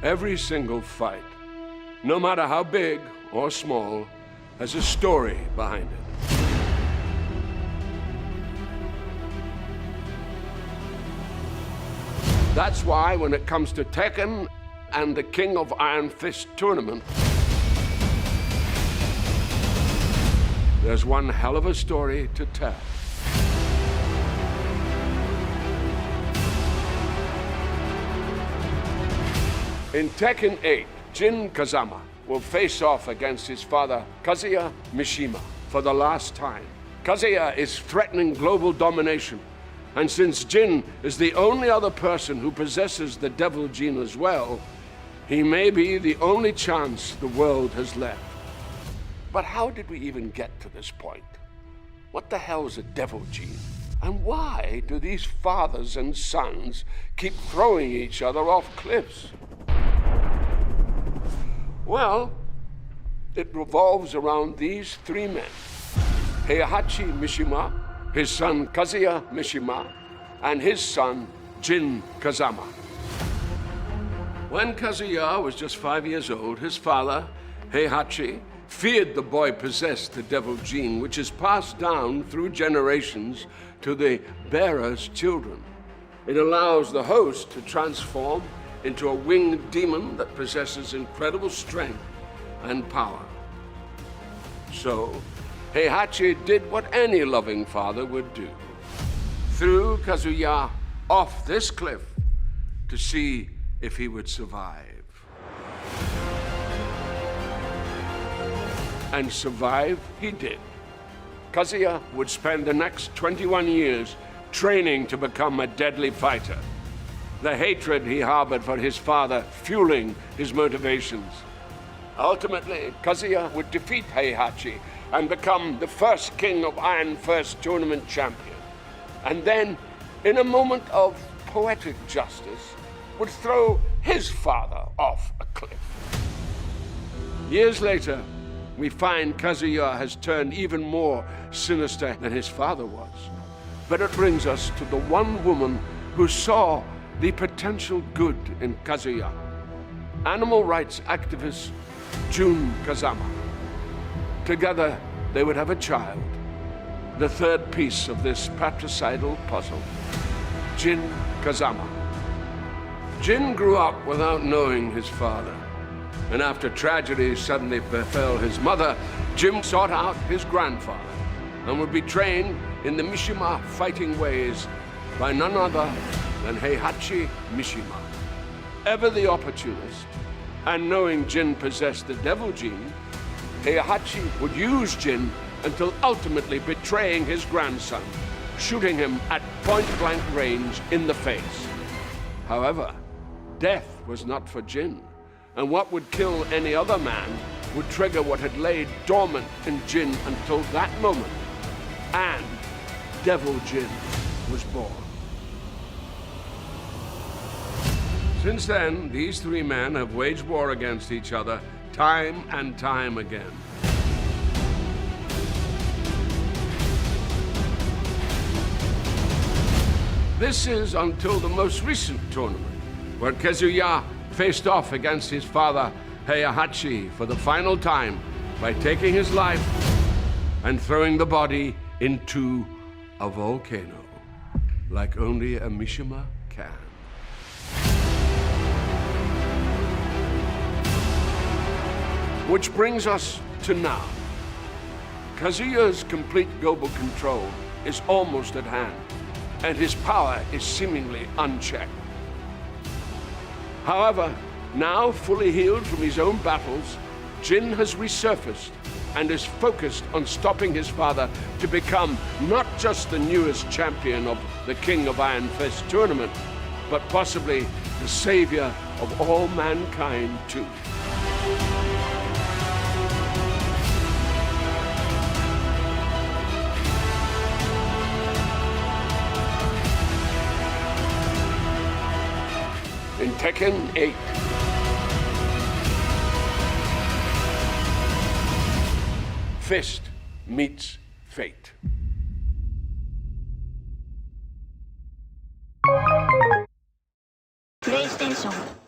Every single fight, no matter how big or small, has a story behind it. That's why when it comes to Tekken and the King of Iron Fist tournament, there's one hell of a story to tell. In Tekken 8, Jin Kazama will face off against his father, Kazuya Mishima, for the last time. Kazuya is threatening global domination, and since Jin is the only other person who possesses the devil gene as well, he may be the only chance the world has left. But how did we even get to this point? What the hell is a devil gene? And why do these fathers and sons keep throwing each other off cliffs? Well, it revolves around these three men: Heihachi Mishima, his son Kazuya Mishima, and his son Jin Kazama. When Kazuya was just 5 years old, his father, Heihachi, feared the boy possessed the devil gene, which is passed down through generations to the bearer's children. It allows the host to transform into a winged demon that possesses incredible strength and power. So, Heihachi did what any loving father would do: threw Kazuya off this cliff to see if he would survive. And survive he did. Kazuya would spend the next 21 years training to become a deadly fighter, the hatred he harbored for his father fueling his motivations. Ultimately, Kazuya would defeat Heihachi and become the first King of Iron Fist tournament champion. And then, in a moment of poetic justice, would throw his father off a cliff. Years later, we find Kazuya has turned even more sinister than his father was. But it brings us to the one woman who saw the potential good in Kazuya: animal rights activist Jun Kazama. Together, they would have a child, the third piece of this patricidal puzzle: Jin Kazama. Jin grew up without knowing his father, and after tragedy suddenly befell his mother, Jin sought out his grandfather and would be trained in the Mishima fighting ways by none other than Heihachi Mishima. Ever the opportunist, and knowing Jin possessed the devil gene, Heihachi would use Jin until ultimately betraying his grandson, shooting him at point-blank range in the face. However, death was not for Jin, and what would kill any other man would trigger what had laid dormant in Jin until that moment, and Devil Jin was born. Since then, these three men have waged war against each other time and time again. This is until the most recent tournament, where Kazuya faced off against his father, Heihachi, for the final time by taking his life and throwing the body into a volcano, like only a Mishima can. Which brings us to now. Kazuya's complete global control is almost at hand, and his power is seemingly unchecked. However, now fully healed from his own battles, Jin has resurfaced and is focused on stopping his father to become not just the newest champion of the King of Iron Fist tournament, but possibly the savior of all mankind too. In Tekken 8. Fist meets fate. プレイステーション